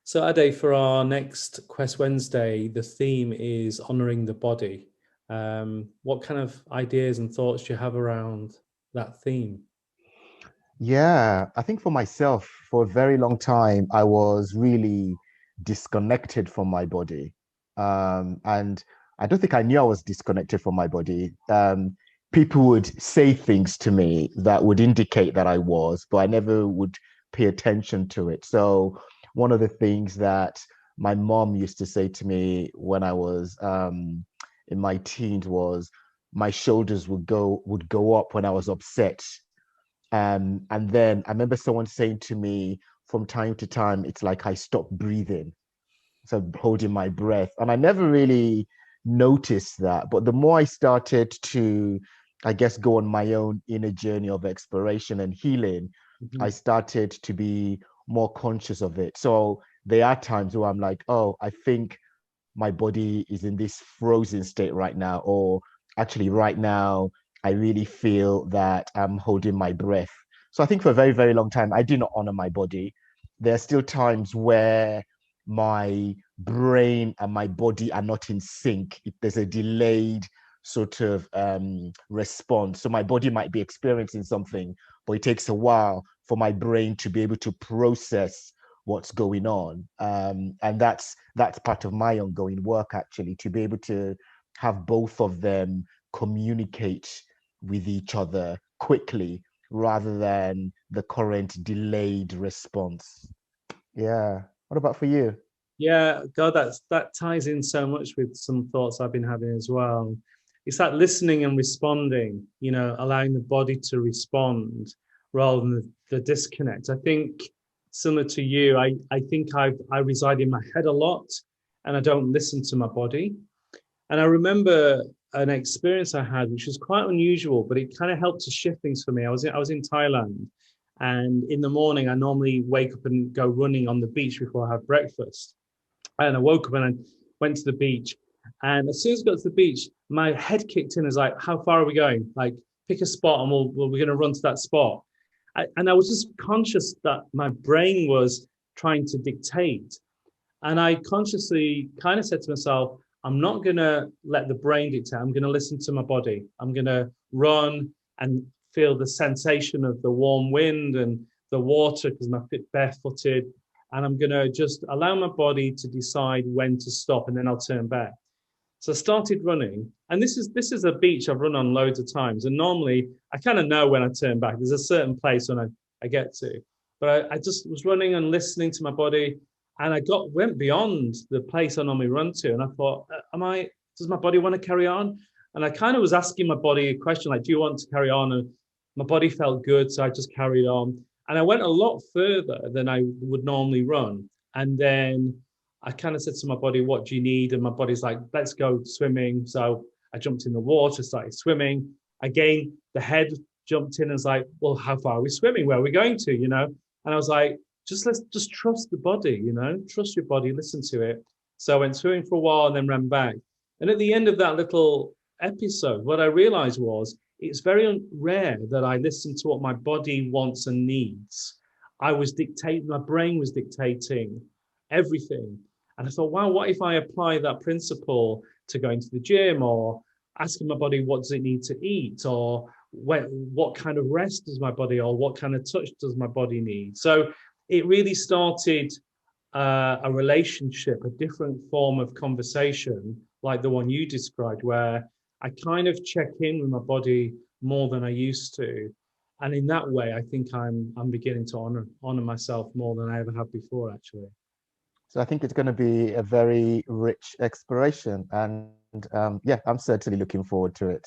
So Ade, for our next Quest Wednesday, the theme is honoring the body. What kind of ideas and thoughts do you have around that theme? Yeah, I think for myself, for a very long time, I was really disconnected from my body. And I don't think I knew I was disconnected from my body. People would say things to me that would indicate that I was, but I never would pay attention to it. So one of the things that my mom used to say to me when I was in my teens was my shoulders would go up when I was upset, and then I remember someone saying to me from time to time, it's like I stopped breathing. So holding my breath. And I never really noticed that. But the more I started to, I guess, go on my own inner journey of exploration and healing, I Mhm. started to be more conscious of it. So there are times where I'm like, oh, I think my body is in this frozen state right now, or actually right now, I really feel that I'm holding my breath. So I think for a very, very long time, I did not honor my body. There are still times where my brain and my body are not in sync. There's a delayed sort of response. So my body might be experiencing something, but it takes a while for my brain to be able to process what's going on. And that's part of my ongoing work, actually, to be able to have both of them communicate with each other quickly rather than the current delayed response. Yeah. What about for you? Yeah, God, that ties in so much with some thoughts I've been having as well. It's like listening and responding, allowing the body to respond rather than the disconnect. I think similar to you, I think I reside in my head a lot and I don't listen to my body. And I remember an experience I had, which was quite unusual, but it kind of helped to shift things for me. I was in Thailand, and in the morning I normally wake up and go running on the beach before I have breakfast. And I woke up and I went to the beach. And as soon as I got to the beach, my head kicked in. As like, how far are we going? Like, pick a spot and we're going to run to that spot. And I was just conscious that my brain was trying to dictate. And I consciously kind of said to myself, I'm not going to let the brain dictate. I'm going to listen to my body. I'm going to run and feel the sensation of the warm wind and the water because I'm barefooted. And I'm going to just allow my body to decide when to stop and then I'll turn back. So I started running. And this is a beach I've run on loads of times. And normally I kind of know when I turn back. There's a certain place when I get to. But I just was running and listening to my body, and went beyond the place I normally run to, and I thought, does my body want to carry on? And I kind of was asking my body a question like, do you want to carry on? And my body felt good, so I just carried on. And I went a lot further than I would normally run. And then I kind of said to my body, what do you need? And my body's like, let's go swimming. So I jumped in the water, started swimming. Again, the head jumped in and was like, well, how far are we swimming? Where are we going to? And I was like, let's just trust the body, trust your body, listen to it. So I went swimming for a while and then ran back. And at the end of that little episode, what I realized was it's very rare that I listen to what my body wants and needs. My brain was dictating everything. And I thought, wow, what if I apply that principle to going to the gym, or asking my body what does it need to eat, or what kind of rest does my body, or what kind of touch does my body need? So it really started a relationship, a different form of conversation like the one you described, where I kind of check in with my body more than I used to. And in that way, I think I'm beginning to honor myself more than I ever have before, actually. So I think it's going to be a very rich exploration. And yeah, I'm certainly looking forward to it.